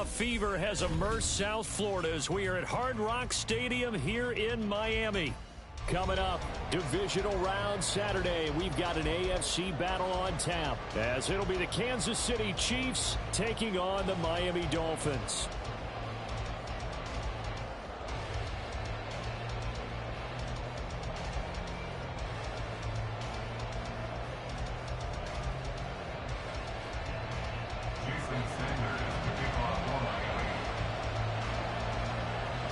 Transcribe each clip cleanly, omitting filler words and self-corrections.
fever has immersed South Florida as we are at Hard Rock Stadium here in Miami. Coming up, divisional round Saturday, we've got an AFC battle on tap, as it'll be the Kansas City Chiefs taking on the Miami Dolphins.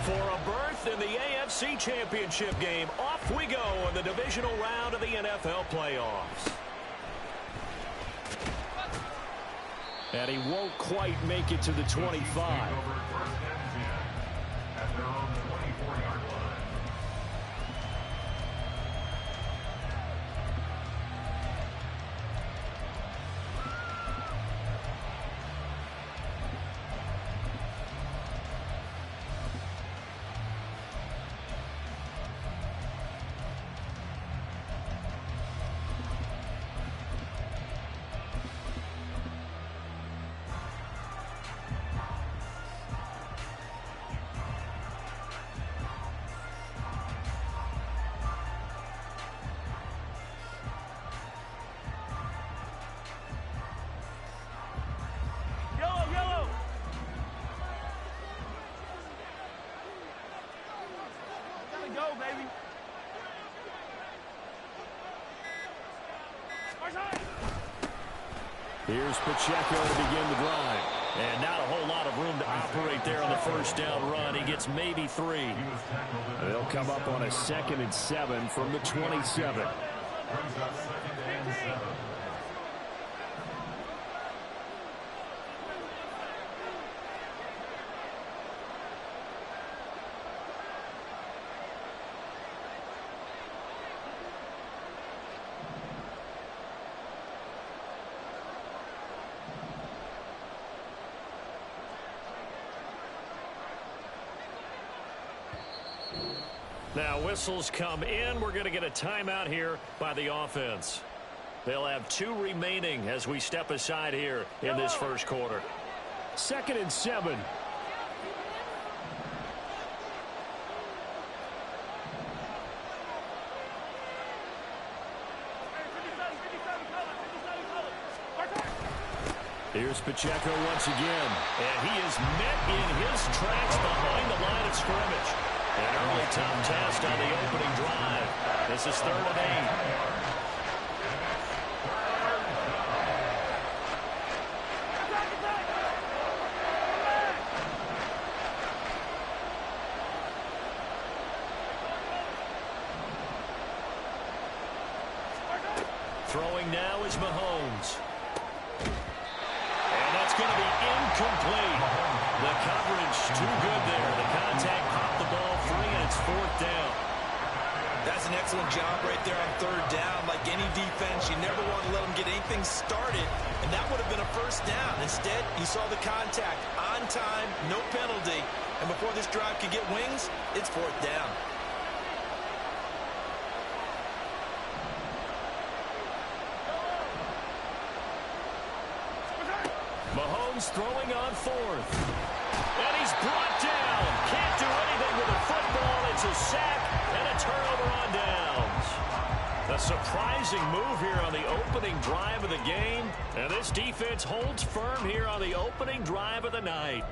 For a berth in the AFC Championship game, off we go in the divisional round of the NFL playoffs. And he won't quite make it to the 25. Here's Pacheco to begin the drive. And not a whole lot of room to operate there on the first down run. He gets maybe 3. They'll come up on a 2nd and 7 from the 27. Now whistles come in. We're going to get a timeout here by the offense. They'll have 2 remaining as we step aside here in this first quarter. 2nd and 7. Here's Pacheco once again. And he is met in his tracks behind the line of scrimmage. An early top test on the opening drive. This is 3rd and 8. Throwing now is Mahomes. And that's going to be incomplete. The coverage too good there. The contact popped the ball free, and it's 4th down. That's an excellent job right there on 3rd down. Like any defense, you never want to let them get anything started, and that would have been a first down. Instead, you saw the contact on time, no penalty, and before this drive could get wings, it's 4th down. Mahomes throwing on 4th. And he's brought down. Can't do anything with the football. It's a sack and a turnover on downs. A surprising move here on the opening drive of the game. And this defense holds firm here on the opening drive of the night.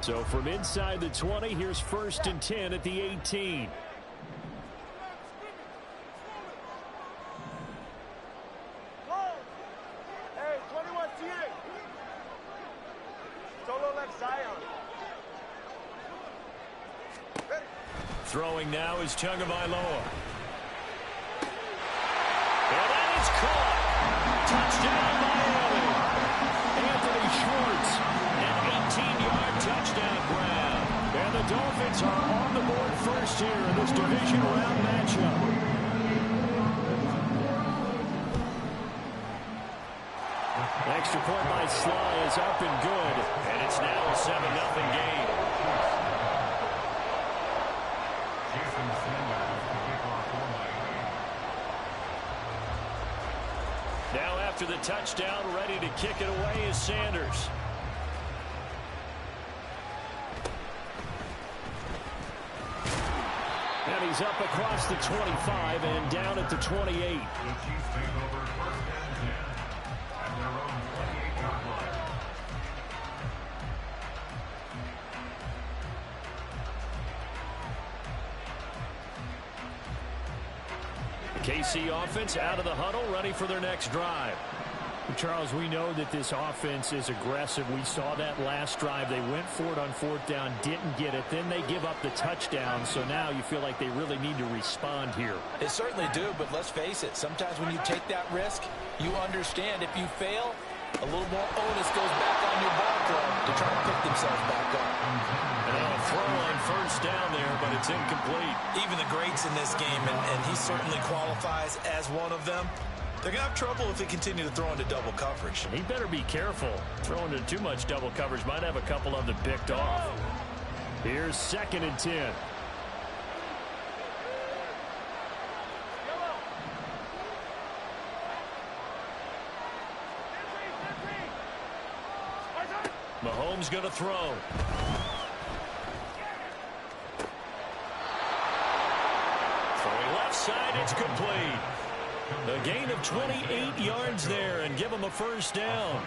So from inside the 20, here's 1st and 10 at the 18. Hey, 21 T8. Solo left Zion. Throwing now is Tagovailoa. And that is caught. Touchdown Miami. Anthony Schwartz, an 18-yard the Dolphins are on the board first here in this division round matchup. Extra point by Sly is up and good, and it's now a 7-0 game. Now after the touchdown, ready to kick it away is Sanders. And he's up across the 25 and down at the 28. KC offense out of the huddle, ready for their next drive. Charles, we know that this offense is aggressive. We saw that last drive. They went for it on 4th down, didn't get it. Then they give up the touchdown. So now you feel like they really need to respond here. They certainly do, but let's face it. Sometimes when you take that risk, you understand if you fail, a little more onus goes back on your ball club to try to pick themselves back up. And a throw on 1st down there, but it's incomplete. Even the greats in this game, and he certainly qualifies as one of them, they're going to have trouble if they continue to throw into double coverage. He better be careful. Throwing into too much double coverage might have a couple of them picked off. Here's 2nd and 10. Mahomes going to throw. Throwing left side, it's complete. A gain of 28 yards there and give them a 1st down.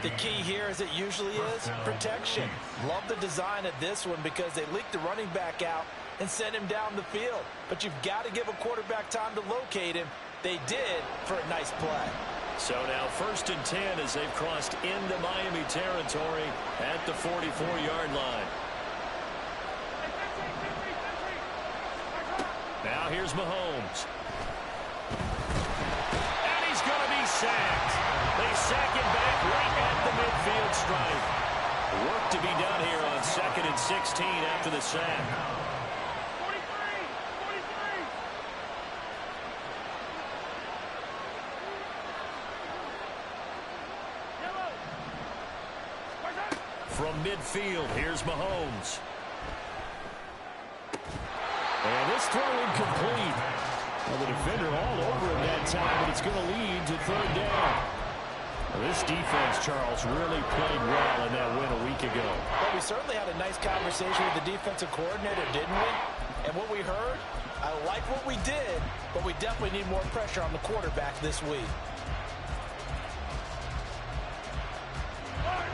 The key here, as it usually is, protection. Love the design of this one because they leaked the running back out and sent him down the field. But you've got to give a quarterback time to locate him. They did for a nice play. So now 1st and 10 as they've crossed into Miami territory at the 44-yard line. Now here's Mahomes. And he's going to be sacked. They sack him back right at the midfield stripe. Work to be done here on 2nd and 16 after the sack. From midfield, here's Mahomes. And this throw incomplete. Well, the defender all over him that time, but it's going to lead to 3rd down. Well, this defense, Charles, really played well in that win a week ago. Well, we certainly had a nice conversation with the defensive coordinator, didn't we? And what we heard, I like what we did, but we definitely need more pressure on the quarterback this week.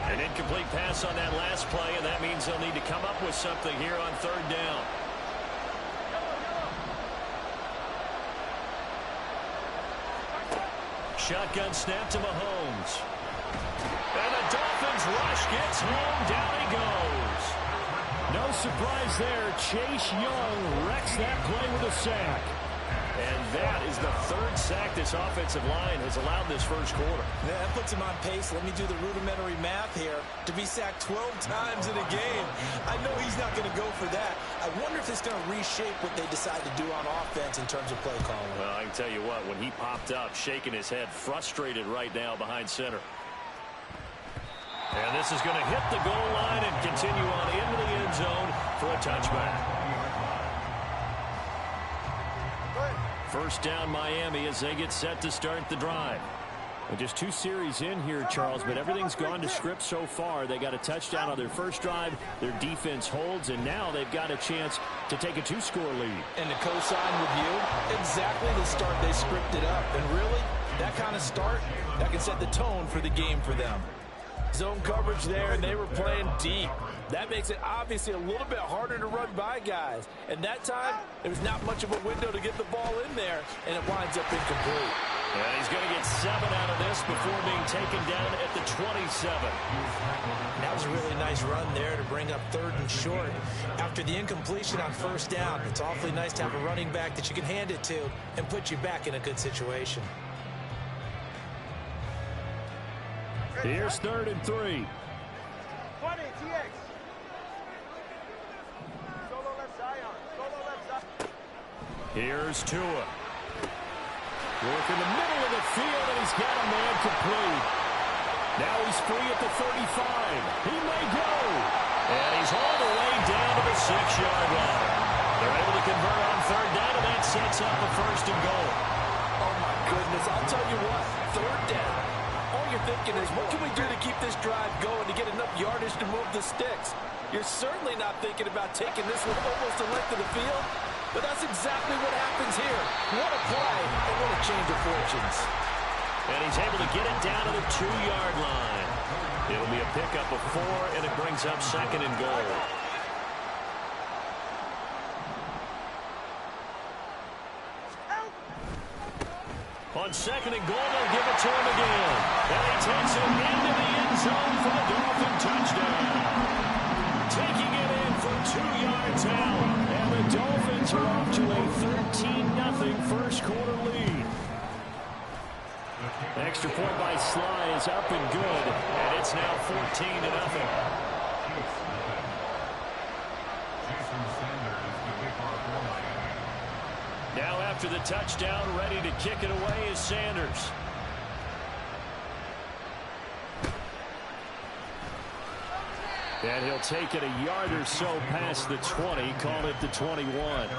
An incomplete pass on that last play, and that means they'll need to come up with something here on 3rd down. Shotgun snap to Mahomes. And the Dolphins rush gets home. Down he goes. No surprise there. Chase Young wrecks that play with a sack. And that is the 3rd sack this offensive line has allowed this 1st quarter. Yeah, that puts him on pace. Let me do the rudimentary math here. To be sacked 12 times in a game, I know he's not going to go for that. I wonder if it's going to reshape what they decide to do on offense in terms of play calling. Well, I can tell you what, when he popped up, shaking his head, frustrated right now behind center. And this is going to hit the goal line and continue on into the end zone for a touchback. 1st down Miami as they get set to start the drive. And just 2 series in here, Charles, but everything's gone to script so far. They got a touchdown on their 1st drive. Their defense holds, and now they've got a chance to take a 2-score lead. And to co-sign with you, exactly the start they scripted up. And really, that kind of start, that can set the tone for the game for them. Zone coverage there, and they were playing deep. That makes it obviously a little bit harder to run by guys. And that time, there was not much of a window to get the ball in there, and it winds up incomplete. And he's going to get 7 out of this before being taken down at the 27. That was a really nice run there to bring up 3rd and short. After the incompletion on 1st down, it's awfully nice to have a running back that you can hand it to and put you back in a good situation. Here's 3rd and 3. 20, TX. Here's Tua. Work in the middle of the field, and he's got a man complete. Now he's free at the 35. He may go. And he's all the way down to the 6-yard line. They're able to convert on third down, and that sets up the first and goal. Oh, my goodness. I'll tell you what, third down. All you're thinking is, what can we do to keep this drive going to get enough yardage to move the sticks? You're certainly not thinking about taking this one almost the length of the field, but that's exactly what happens here. What a play, and what a change of fortunes. And he's able to get it down to the 2-yard line. It'll be a pickup of 4, and it brings up second and goal. On second and goal, they'll give it to him again. And he takes it into the end zone for the Dolphin touchdown. Taking it in for 2 yards out. And the Dolphins are off to a 13-0 first quarter lead. Extra point by Sly is up and good. And it's now 14-0. Now after the touchdown, ready to kick it away is Sanders. And he'll take it a yard or so past the 20, call it the 21.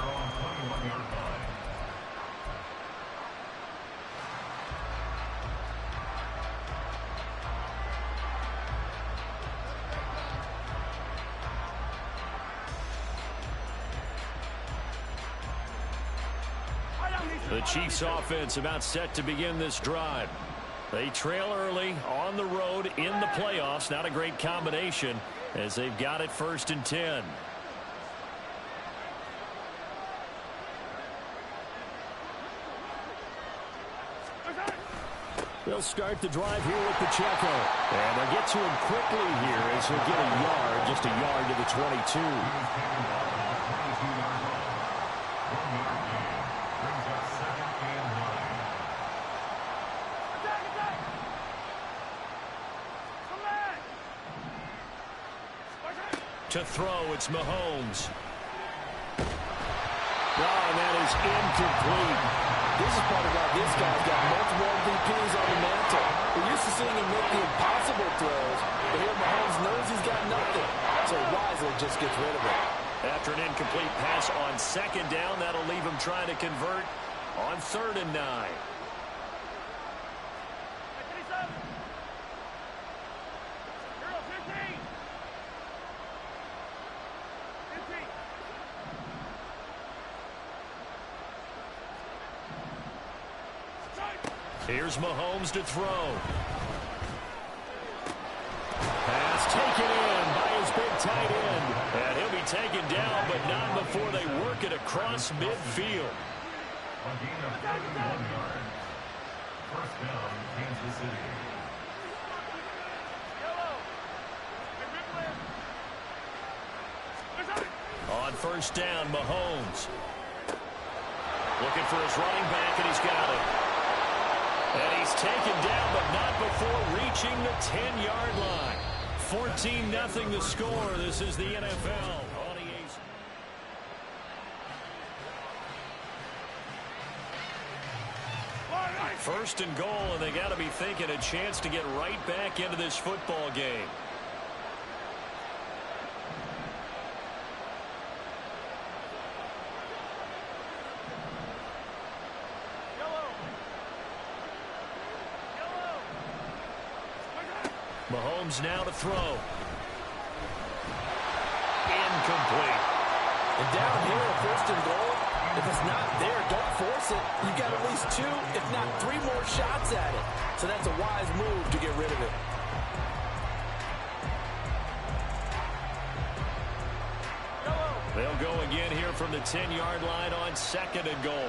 The Chiefs offense about set to begin this drive. They trail early on the road in the playoffs. Not a great combination as they've got it 1st and 10. They'll start the drive here with Pacheco. And they'll get to him quickly here as he'll get a yard, just a yard to the 22. To throw, it's Mahomes. Oh, and that is incomplete. This is part of why this guy's got multiple MVPs on the mantle. We're used to seeing him make the impossible throws, but here Mahomes knows he's got nothing, so wisely just gets rid of it. After an incomplete pass on second down, that'll leave him trying to convert on 3rd and 9. Here's Mahomes to throw. Pass taken in by his big tight end. And he'll be taken down, but not before they work it across midfield. First down, Kansas City. On 1st down, Mahomes. Looking for his running back, and he's got it. And he's taken down, but not before reaching the 10-yard line. 14-0 the score. This is the NFL. On EA. First and goal, and they got to be thinking a chance to get right back into this football game. Mahomes now to throw. Incomplete. And down here, 1st and goal, if it's not there, don't force it. You've got at least 2, if not 3 more shots at it. So that's a wise move to get rid of it. They'll go again here from the 10-yard line on 2nd and goal.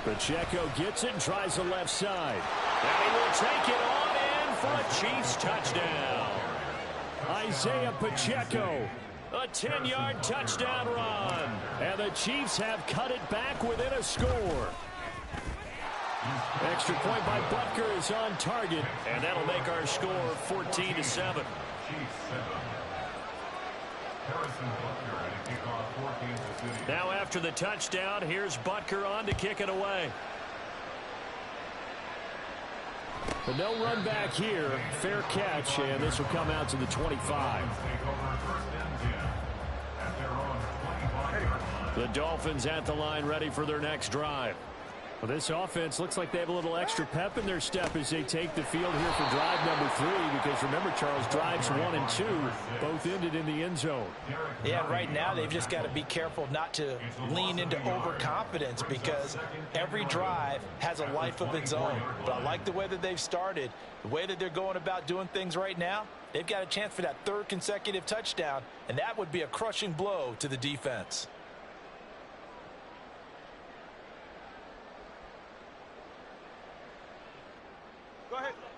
Pacheco gets it and tries the left side. And he will take it on in for a Chiefs touchdown. Isaiah Pacheco, a 10-yard touchdown run. And the Chiefs have cut it back within a score. Extra point by Butker is on target, and that'll make our score 14-7. Chiefs 7. Harrison Butker ready to kick off for Kansas City. Now after the touchdown, here's Butker on to kick it away. But no run back here. Fair catch, and this will come out to the 25. The Dolphins at the line ready for their next drive. Well, this offense looks like they have a little extra pep in their step as they take the field here for drive number 3. Because remember, Charles, drives 1 and 2 both ended in the end zone. Yeah, right now they've just got to be careful not to lean into overconfidence because every drive has a life of its own. But I like the way that they've started, the way that they're going about doing things right now. They've got a chance for that 3rd consecutive touchdown, and that would be a crushing blow to the defense.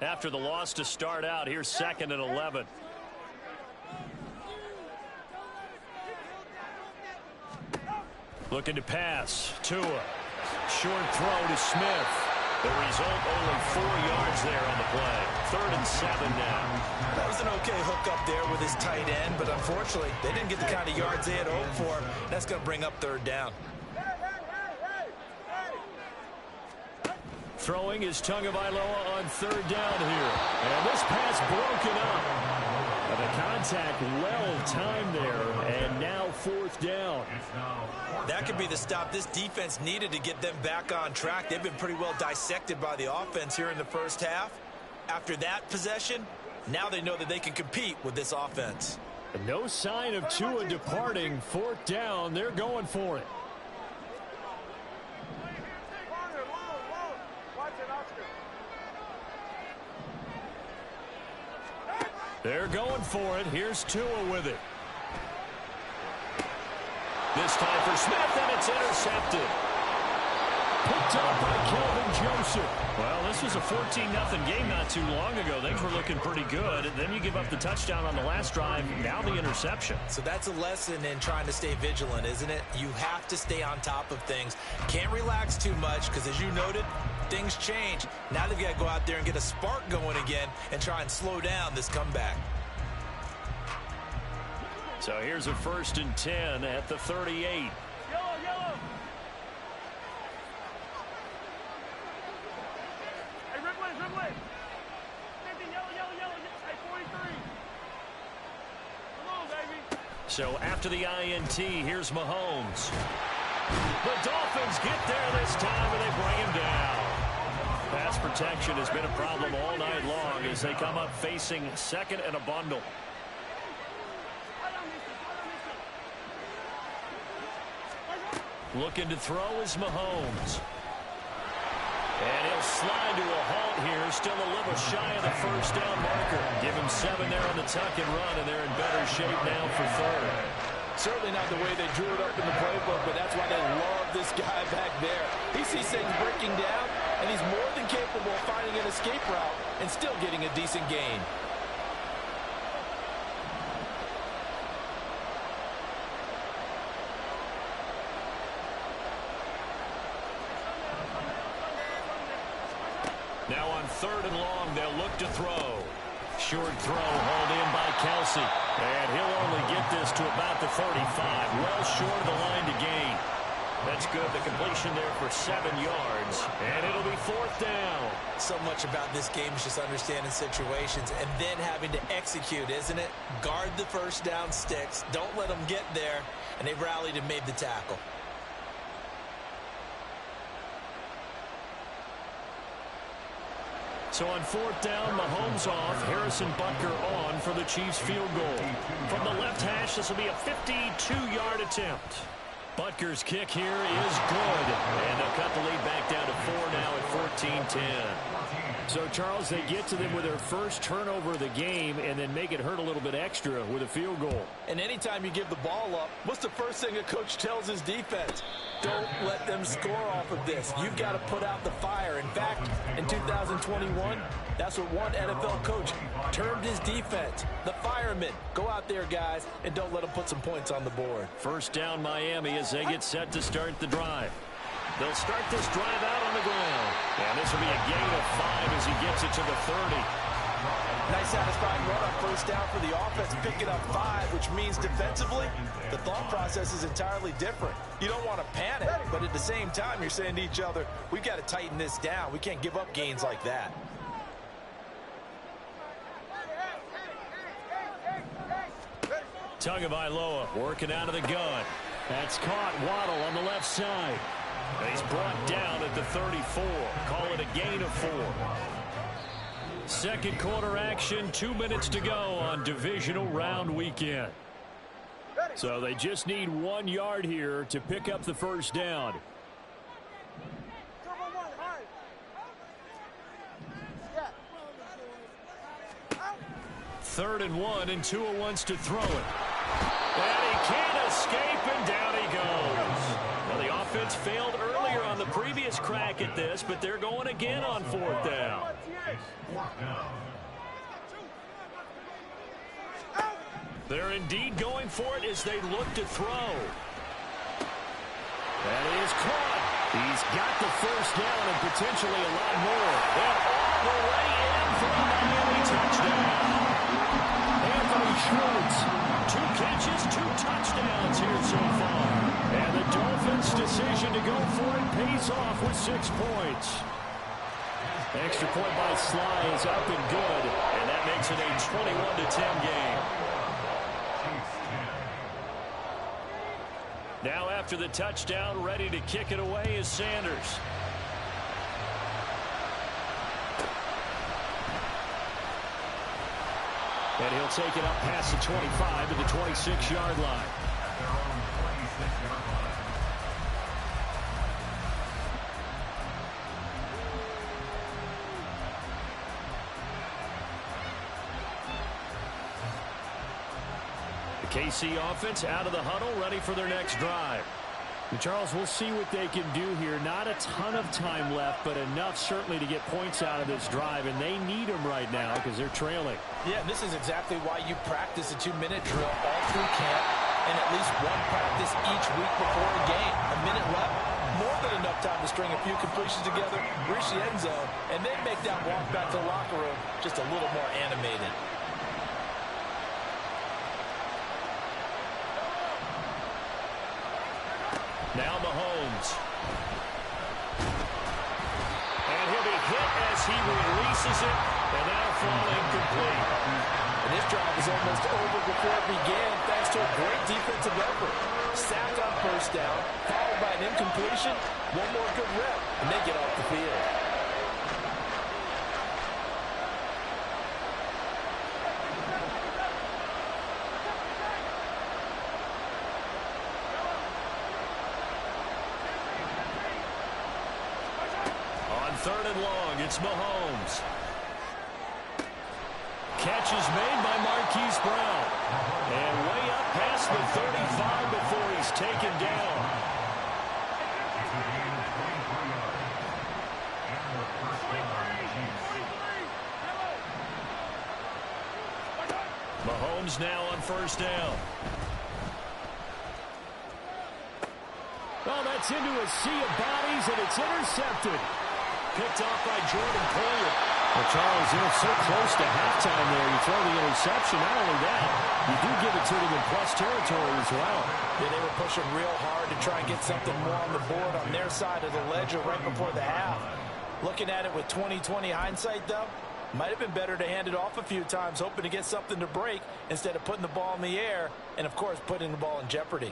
After the loss to start out, here's 2nd and 11. Looking to pass. Tua. Short throw to Smith. The result, only 4 yards there on the play. 3rd and 7 now. That was an okay hook up there with his tight end, but unfortunately, they didn't get the kind of yards they had hoped for. That's going to bring up 3rd down. Throwing is Tagovailoa on 3rd down here. And this pass broken up. And the contact well timed there. And now 4th down. That could be the stop this defense needed to get them back on track. They've been pretty well dissected by the offense here in the first half. After that possession, now they know that they can compete with this offense. And no sign of Tua departing. 4th down. They're going for it. They're going for it. Here's Tua with it. This time for Smith, and it's intercepted. Picked up by Kelvin Joseph. Well, this was a 14-0 game not too long ago. Things were looking pretty good. And then you give up the touchdown on the last drive. Now the interception. So that's a lesson in trying to stay vigilant, isn't it? You have to stay on top of things. Can't relax too much because, as you noted, things change. Now they've got to go out there and get a spark going again and try and slow down this comeback. So here's a 1st and 10 at the 38. Yellow. Hey, Ripley. Yellow. Hey, 43. Come on, baby. So after the INT, here's Mahomes. The Dolphins get there this time, and they bring him down. Pass protection has been a problem all night long as they come up facing 2nd and a bundle. Looking to throw is Mahomes. And he'll slide to a halt here. Still a little shy of the 1st down marker. Give him 7 there on the tuck and run, and they're in better shape now for 3rd. Certainly not the way they drew it up in the playbook, but that's why they love this guy back there. He sees things breaking down, and he's more than capable of finding an escape route and still getting a decent gain. Now on 3rd and long, they'll look to throw. Short throw hauled in by Kelsey. And he'll only get this to about the 35. Well short of the line to gain. That's good. The completion there for 7 yards. And it'll be 4th down. So much about this game is just understanding situations and then having to execute, isn't it? Guard the 1st down sticks. Don't let them get there. And they rallied and made the tackle. So on 4th down, Mahomes off, Harrison Butker on for the Chiefs field goal. From the left hash, this will be a 52-yard attempt. Butker's kick here is good. And they'll cut the lead back down to 4 now at 14-10. So, Charles, they get to them with their first turnover of the game and then make it hurt a little bit extra with a field goal. And anytime you give the ball up, what's the first thing a coach tells his defense? Don't let them score off of this. You've got to put out the fire. In fact, in 2021, that's what one NFL coach termed his defense. The firemen. Go out there, guys, and don't let them put some points on the board. 1st down Miami as they get set to start the drive. They'll start this drive out on the ground. And this will be a gain of 5 as he gets it to the 30. Nice satisfying run on first down for the offense, picking up 5, which means defensively, the thought process is entirely different. You don't want to panic, but at the same time, you're saying to each other, we've got to tighten this down. We can't give up gains like that. Tagovailoa working out of the gun. That's caught. Waddle on the left side. And he's brought down at the 34. Call it a gain of 4. Second quarter action, 2 minutes to go on divisional round weekend. So they just need 1 yard here to pick up the first down. Third and 1, and Tua wants to throw it. And he can't escape, and down he goes. Well, the offense failed earlier on the previous crack at this, but they're going again on 4th down. They're indeed going for it as they look to throw. That is caught. He's got the first down and potentially a lot more. And all the way in for a Miami touchdown. Anthony Schwartz, 2 catches, 2 touchdowns here so far. And the Dolphins' decision to go for it pays off with 6 points. Extra point by Sly is up and good, and that makes it a 21-10 game. Now after the touchdown, ready to kick it away is Sanders. And he'll take it up past the 25 to the 26-yard line. The KC offense out of the huddle, ready for their next drive. And Charles, we'll see what they can do here. Not a ton of time left, but enough certainly to get points out of this drive, and they need them right now because they're trailing. Yeah, and this is exactly why you practice a 2-minute drill all through camp and at least one practice each week before a game. A minute left, more than enough time to string a few completions together, reach the end zone, and then make that walk back to the locker room just a little more animated. Now Mahomes. And he'll be hit as he releases it, and that'll fall incomplete. And this drive was almost over before it began thanks to a great defensive effort. Sacked on first down, followed by an incompletion, one more good rep, and they get off the field. Third and long, it's Mahomes. Catch is made by Marquise Brown. And way up past the 35 before he's taken down. Mahomes now on first down. Well, that's into a sea of bodies, and it's intercepted. Picked off by Jordan Poyer. Well, Charles, so close to halftime there. You throw the interception. Not only that, you do give it to them in plus territory as well. Yeah, they were pushing real hard to try and get something more on the board on their side of the ledger right before the half. Looking at it with 20/20 hindsight, though, might have been better to hand it off a few times, hoping to get something to break instead of putting the ball in the air and, of course, putting the ball in jeopardy.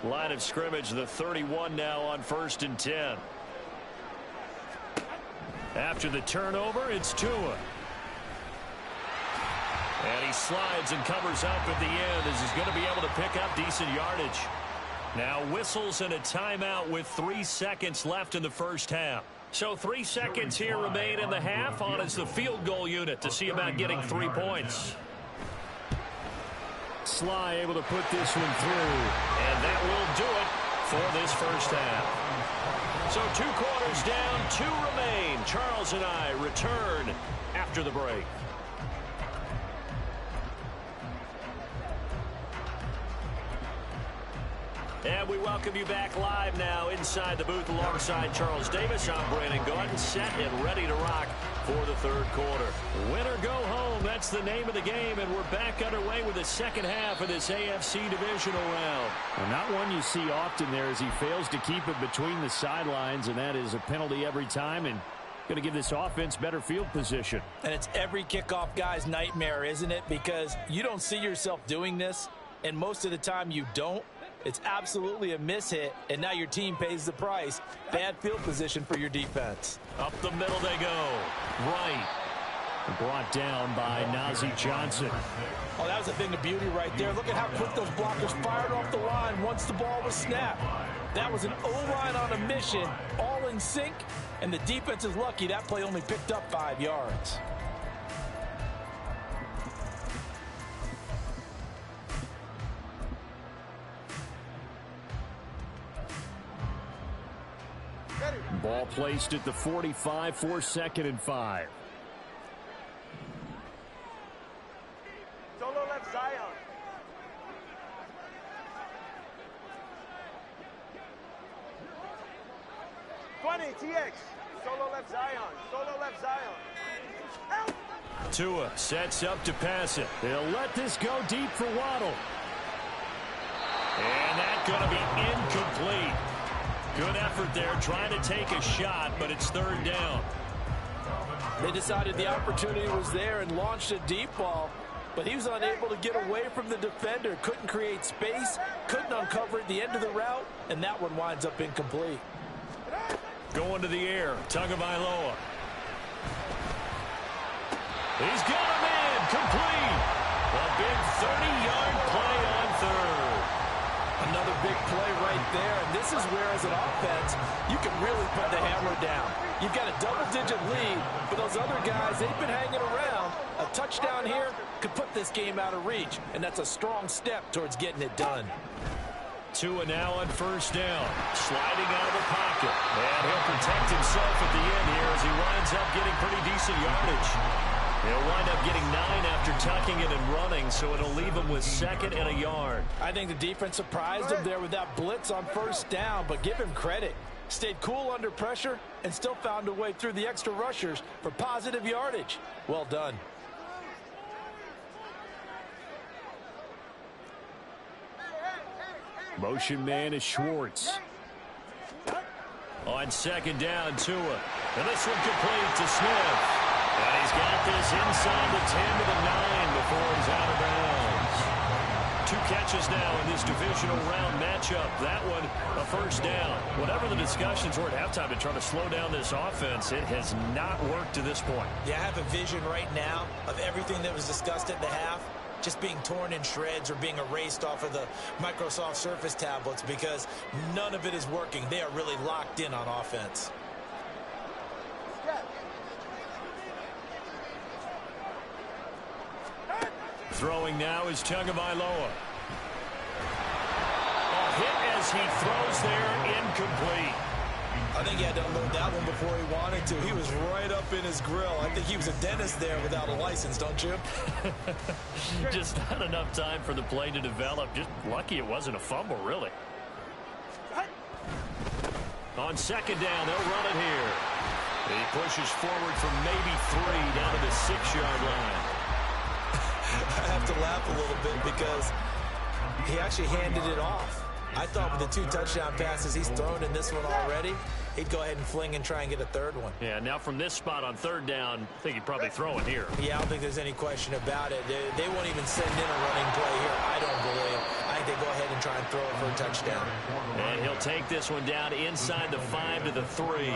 Line of scrimmage, the 31 now on 1st and 10. After the turnover, it's Tua. And he slides and covers up at the end as he's going to be able to pick up decent yardage. Now whistles and a timeout with 3 seconds left in the first half. So 3 seconds here remain in the half on as the field goal unit to see about getting 3 points. Sly able to put this one through. And that will do it for this first half. So 2 quarters down, 2 remain. Charles and I return after the break. And we welcome you back live now inside the booth alongside Charles Davis. I'm Brandon Gaudin, set and ready to rock for the third quarter. Win or go home, that's the name of the game, and we're back underway with the second half of this AFC divisional round. Well, not one you see often there as he fails to keep it between the sidelines, and that is a penalty every time, and going to give this offense better field position. And it's every kickoff guy's nightmare, isn't it? Because you don't see yourself doing this, and most of the time you don't. It's absolutely a mishit, and now your team pays the price. Bad field position for your defense. Up the middle they go. Right. Brought down by Nazeeh Johnson. Oh, that was a thing of beauty right there. Look at how quick those blockers fired off the line once the ball was snapped. That was an O-line on a mission, all in sync, and the defense is lucky that play only picked up 5 yards. Ball placed at the 45 for 2nd and 5. Solo left Zion. TX. Solo left Zion. Solo left Zion. Help! Tua sets up to pass it. They'll let this go deep for Waddle. And that's going to be incomplete. Good effort there trying to take a shot, but it's third down. They decided the opportunity was there and launched a deep ball, but he was unable to get away from the defender. Couldn't create space, couldn't uncover at the end of the route, and that one winds up incomplete. Going to the air, Tagovailoa. He's got him in, complete. A big 30-yard play on third. Another big play right there, and this is where, as an offense, you can really put the hammer down. You've got a double-digit lead, but those other guys, they've been hanging around. A touchdown here could put this game out of reach, and that's a strong step towards getting it done. Tua now on first down, sliding out of the pocket. And he'll protect himself at the end here as he winds up getting pretty decent yardage. He'll wind up getting 9 after tucking it and running, so it'll leave him with 2nd and a yard. I think the defense surprised him there with that blitz on first down, but give him credit. Stayed cool under pressure and still found a way through the extra rushers for positive yardage. Well done. Motion man is Schwartz. On second down, Tua. And this one complete to Smith. And he's got this inside the 10 to the 9 before he's out of bounds. 2 catches now in this divisional round matchup. That one, a first down. Whatever the discussions were at halftime to try to slow down this offense, it has not worked to this point. Yeah, I have a vision right now of everything that was discussed at the half just being torn in shreds or being erased off of the Microsoft Surface tablets because none of it is working. They are really locked in on offense. Throwing now is Tagovailoa. A hit as he throws there, incomplete. I think he had to unload that one before he wanted to. He was right up in his grill. I think he was a dentist there without a license, don't you? Just not enough time for the play to develop. Just lucky it wasn't a fumble, really. On second down, they'll run it here. He pushes forward from maybe 3 down to the 6-yard line. I have to laugh a little bit because he actually handed it off. I thought with the 2 touchdown passes he's thrown in this one already, he'd go ahead and fling and try and get a third one. Yeah, now from this spot on third down, I think he'd probably throw it here. Yeah, I don't think there's any question about it. They won't even send in a running play here, I don't believe. I think they go ahead and try and throw it for a touchdown. And he'll take this one down inside the 5 to the 3.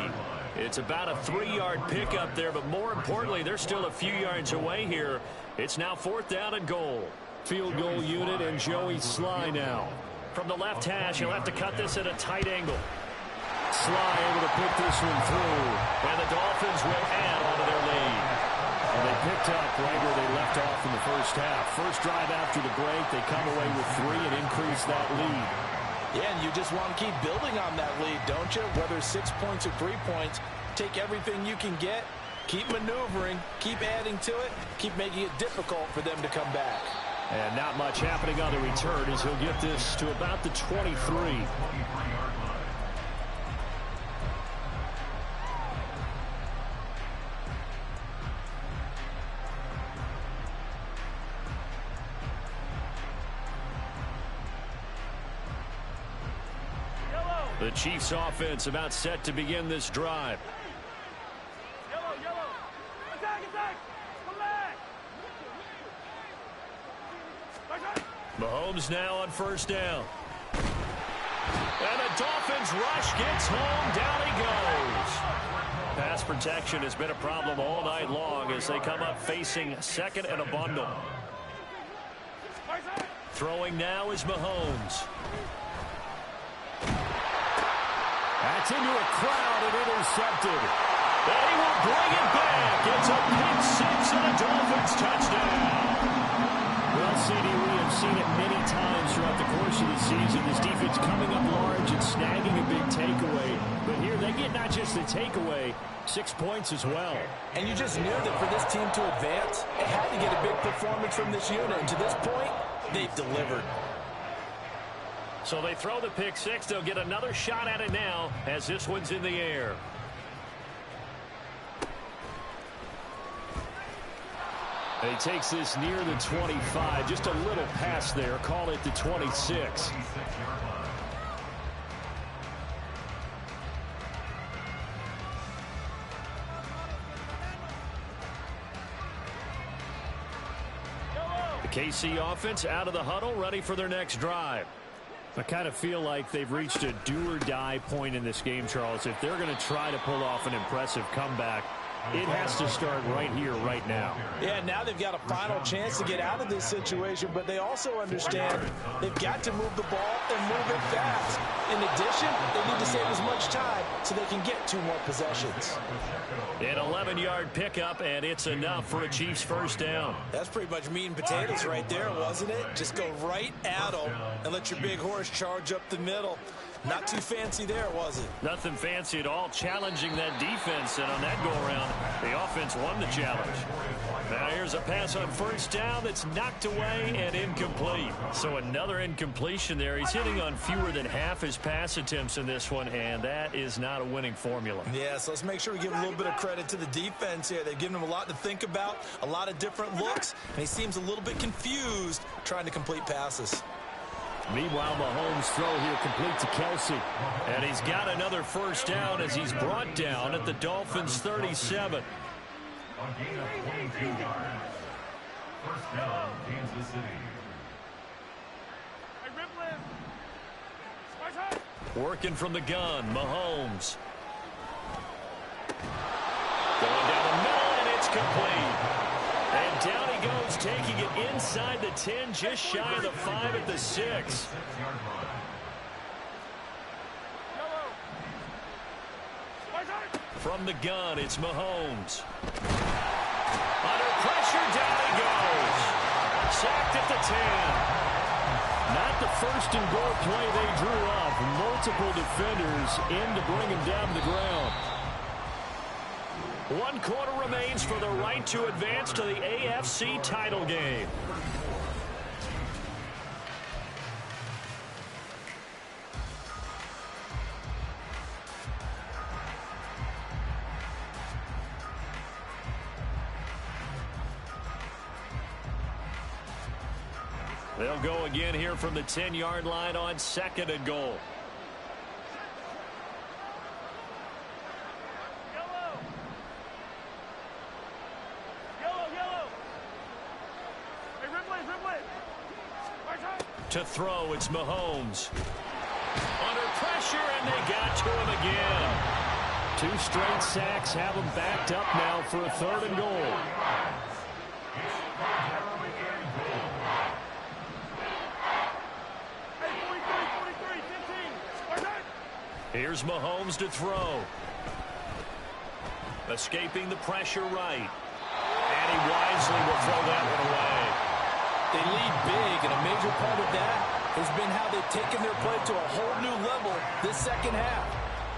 It's about a 3-yard pickup there, but more importantly, they're still a few yards away here. It's now 4th down and goal. Field goal unit and Joey Sly now. From the left hash, he'll have to cut this at a tight angle. Sly able to put this one through. And the Dolphins will add on to their lead. And they picked up right where they left off in the first half. First drive after the break, they come away with 3 and increase that lead. Yeah, and you just want to keep building on that lead, don't you? Whether 6 points or 3 points, take everything you can get, keep maneuvering, keep adding to it, keep making it difficult for them to come back. And not much happening on the return as he'll get this to about the 23. The Chiefs offense about set to begin this drive. Yellow. Attack. Come back. Mahomes now on first down. And the Dolphins rush gets home. Down he goes. Pass protection has been a problem all night long as they come up facing second and a bundle. Throwing now is Mahomes. That's into a crowd and intercepted. And he will bring it back. It's a pick six and a Dolphins touchdown. Well, CD, we have seen it many times throughout the course of the season. This defense coming up large and snagging a big takeaway. But here they get not just the takeaway, 6 points as well. And you just knew that for this team to advance, it had to get a big performance from this unit. And to this point, they've delivered. So they throw the pick six. They'll get another shot at it now as this one's in the air. And he takes this near the 25. Just a little pass there. Call it the 26. The KC offense out of the huddle, ready for their next drive. I kind of feel like they've reached a do-or-die point in this game, Charles. If they're going to try to pull off an impressive comeback, it has to start right here, right now. Yeah, now they've got a final chance to get out of this situation, but they also understand they've got to move the ball and move it fast. In addition, they need to save as much time so they can get 2 more possessions. An 11-yard pickup, and it's enough for a Chiefs first down. That's pretty much meat and potatoes right there, wasn't it? Just go right at them and let your big horse charge up the middle. Not too fancy there, was it? Nothing fancy at all, challenging that defense, and on that go-around, the offense won the challenge. Now here's a pass on first down that's knocked away and incomplete. So another incompletion there. He's hitting on fewer than half his pass attempts in this one, and that is not a winning formula. Yeah, so let's make sure we give a little bit of credit to the defense here. They've given him a lot to think about, a lot of different looks, and he seems a little bit confused trying to complete passes. Meanwhile, Mahomes' throw here complete to Kelce. And he's got another first down as he's brought down at the Dolphins' 37. On gain of 22 yards. First down, Kansas City. Working from the gun, Mahomes. Going down the middle, and it's complete. And down he goes, taking it inside the 10, just shy of the 5 at the 6. From the gun, it's Mahomes. Under pressure, down he goes. Sacked at the 10. Not the first and goal play they drew up. Multiple defenders in to bring him down to the ground. 1 quarter remains for the right to advance to the AFC title game. They'll go again here from the 10-yard line on second and goal. To throw, it's Mahomes. Under pressure, and they got to him again. 2 straight sacks have him backed up now for a 3rd and goal. Here's Mahomes to throw. Escaping the pressure right. And he wisely will throw that one away. They lead big, and a major part of that has been how they've taken their play to a whole new level this second half.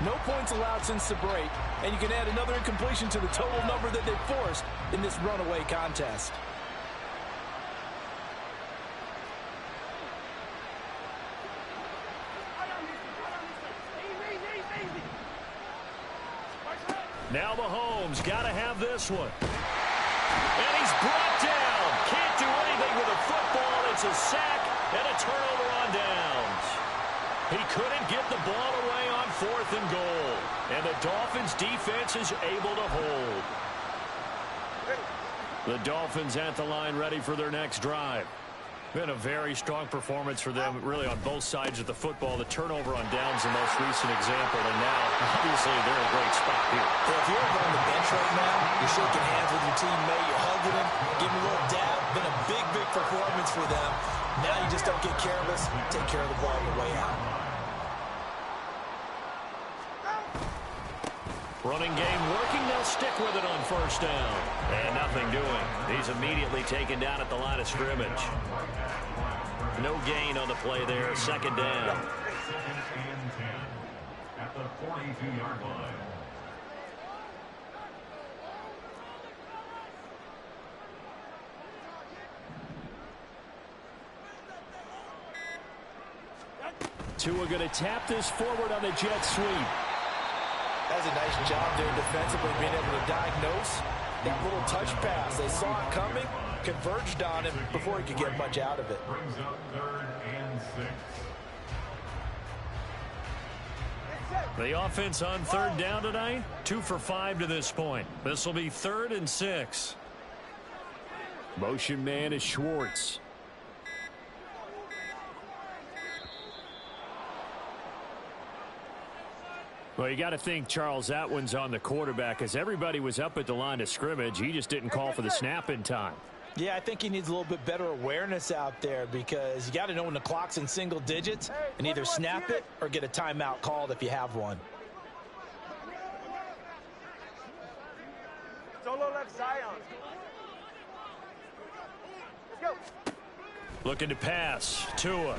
No points allowed since the break, and you can add another incompletion to the total number that they've forced in this runaway contest. Now Mahomes got to have this one. And he's brought down. Can't do anything with a football. It's a sack and a turnover on downs. He couldn't get the ball away on 4th and goal. And the Dolphins defense is able to hold. The Dolphins at the line ready for their next drive. Been a very strong performance for them, really, on both sides of the football. The turnover on downs, the most recent example, and now, obviously, they're in a great spot here. Well, if you're on the bench right now, you're shaking hands with your teammate, you're hugging him, giving him a little dab. Been a big, big performance for them. Now you just don't get careless. Take care of the ball on the way out. Running game working. They'll stick with it on 1st down. And nothing doing. He's immediately taken down at the line of scrimmage. No gain on the play there. 2nd down. 2nd and 10 at the 42-yard line. Tua going to tap this forward on the jet sweep. That's a nice job there defensively, being able to diagnose that little touch pass. They saw it coming, converged on him before he could get much out of it. Brings up 3rd and 6. The offense on 3rd down tonight, 2 for 5 to this point. This will be 3rd and 6. Motion man is Schwartz. Well, you got to think, Charles, that one's on the quarterback, as everybody was up at the line of scrimmage. He just didn't call for the snap in time. Yeah, I think he needs a little bit better awareness out there, because you got to know when the clock's in single digits and either snap it or get a timeout called if you have one. Solo left Zion. Let's go. Looking to pass. Tua.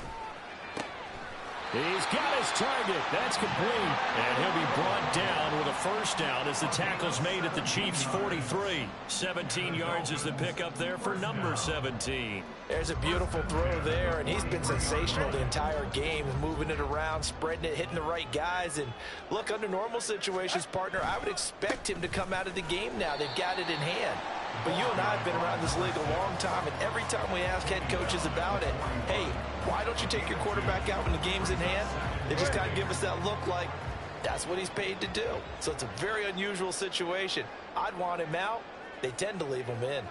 He's got his target. That's complete. And he'll be brought down with a 1st down as the tackle's made at the Chiefs' 43. 17 yards is the pickup there for number 17. There's a beautiful throw there, and he's been sensational the entire game, moving it around, spreading it, hitting the right guys. And look, under normal situations, partner, I would expect him to come out of the game now. They've got it in hand. But you and I have been around this league a long time, and every time we ask head coaches about it, hey, why don't you take your quarterback out when the game's in hand? They just kind of give us that look like that's what he's paid to do. So it's a very unusual situation. I'd want him out. They tend to leave him in.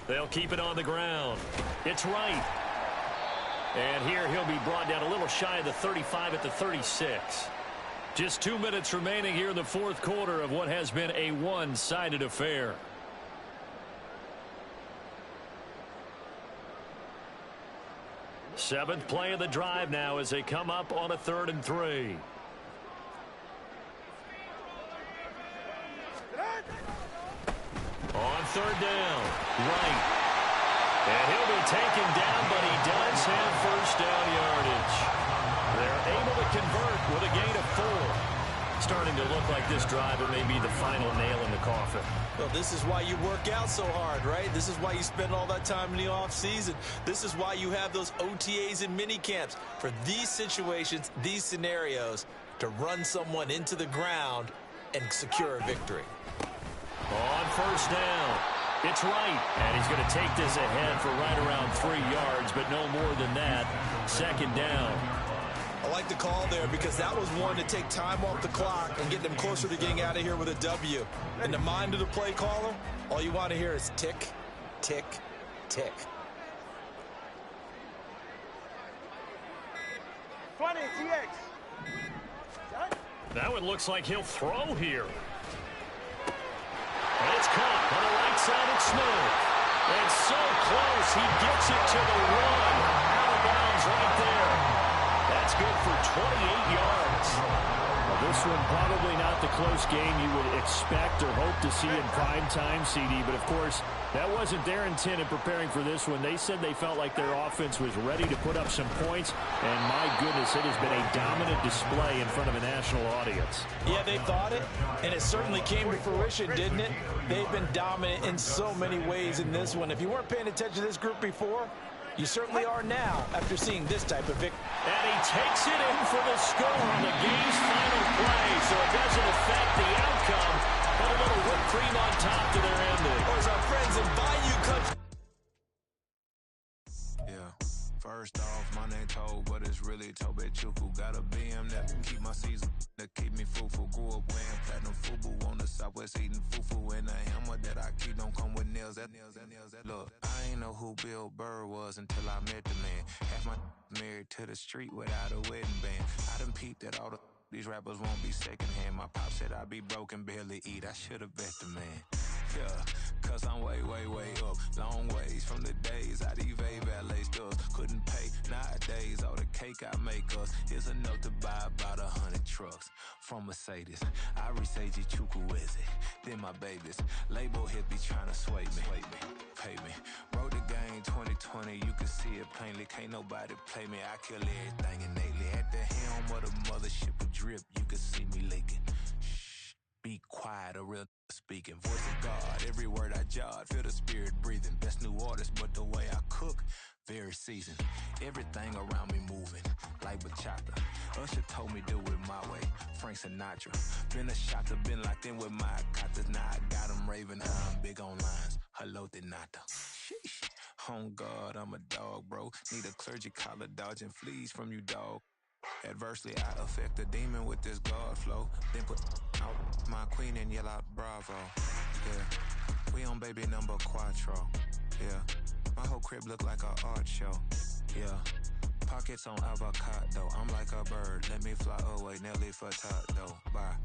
They'll keep it on the ground. It's right. And here he'll be brought down a little shy of the 35 at the 36. Just 2 minutes remaining here in the 4th quarter of what has been a one-sided affair. Seventh play of the drive now as they come up on a 3rd and 3. On 3rd down, right. And he'll be taken down, but he does have 1st down yardage. They're able to convert with a gain of 4. Starting to look like this drive, it may be the final nail in the coffin. Well, this is why you work out so hard, right? This is why you spend all that time in the offseason. This is why you have those OTAs and mini camps for these situations, these scenarios, to run someone into the ground and secure a victory. On 1st down, it's right. And he's going to take this ahead for right around 3 yards, but no more than that. 2nd down. I like the call there because that was one to take time off the clock and get them closer to getting out of here with a W. In the mind of the play caller, all you want to hear is tick, tick, tick. 20, TX. That one looks like he'll throw here. And it's caught on the right side. It's Smith. And so close, he gets it to the 1. Out of bounds right there. That's good for 28 yards. Well, this one probably not the close game you would expect or hope to see in prime time, CD. But, of course, that wasn't their intent in preparing for this one. They said they felt like their offense was ready to put up some points. And, my goodness, it has been a dominant display in front of a national audience. Yeah, they thought it, and it certainly came to fruition, didn't it? They've been dominant in so many ways in this one. If you weren't paying attention to this group before, You certainly are now after seeing this type of victory. And he takes it in for the score on the game's final play, so it doesn't affect the outcome, but a little whipped cream on top to their ending. Or as our friends in Bayou Country. First off, my name Toe, but it's really Tobe Chuku. Got a BM that keep my season, that keep me fruitful. Grew up wearing platinum FUBU on the Southwest eating fufu. And the hammer that I keep don't come with nails. Look, I ain't know who Bill Burr was until I met the man. Half my married to the street without a wedding band. I done peeped that all these rappers won't be secondhand. My pop said I'd be broken, barely eat. I should've bet the man. Yeah, cause I'm way up, long ways from the days I evade valet stores. Couldn't pay, nowadays all the cake I make us is enough to buy about 100 trucks. From Mercedes, I resage Chukwueze, then my babies. Label hit be trying to sway me, pay me. Wrote the game 2020, you can see it plainly. Can't nobody play me, I kill everything innately. At the helm of the mothership with drip, you can see me leaking. Shh, be quiet, a real speaking. Voice of God, every word I jot, feel the spirit breathing. Best new artist, but the way I cook, very seasoned. Everything around me moving, like bachata. Usher told me do it my way, Frank Sinatra. Been a shotter, been locked in with my katas. Now I got them raving, I'm big on lines. Hello, Denata. Sheesh. On God, I'm a dog, bro. Need a clergy collar, dodging fleas from you, dog. Adversely, I affect the demon with this God flow. Then put out my queen and yell out bravo. Yeah, we on baby number quattro. Yeah, my whole crib look like a art show. Yeah, pockets on avocado. I'm like a bird, let me fly away. Nelly Furtado, bye.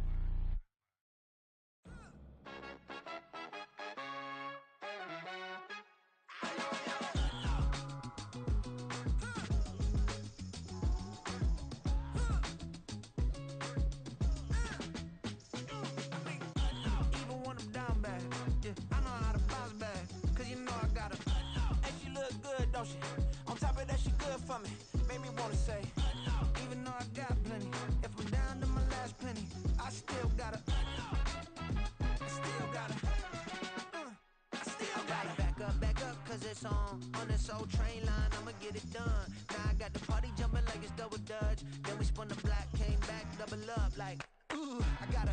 On top of that, she good for me. Made me wanna say, even though I got plenty, if I'm down to my last penny, I still gotta back up, cause it's on this old train line, I'ma get it done. Now I got the party jumping like it's double dutch. Then we spun the block, came back, double up like, ooh, I got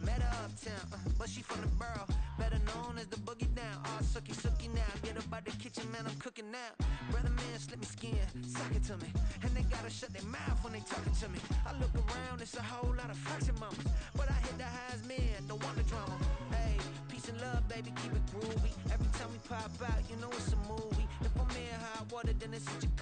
met her uptown, but she from the borough, better known as the boogie down. All sookie now, get up out the kitchen, man, I'm cooking now. Brother man, slip me skin, suck it to me, and they gotta shut their mouth when they talking to me. I look around, it's a whole lot of fraction mamas, but I hit the highs, man, don't want the drama. Hey, peace and love, baby, keep it groovy. Every time we pop out, you know it's a movie. If I'm in hot water, then it's a jacuzzi.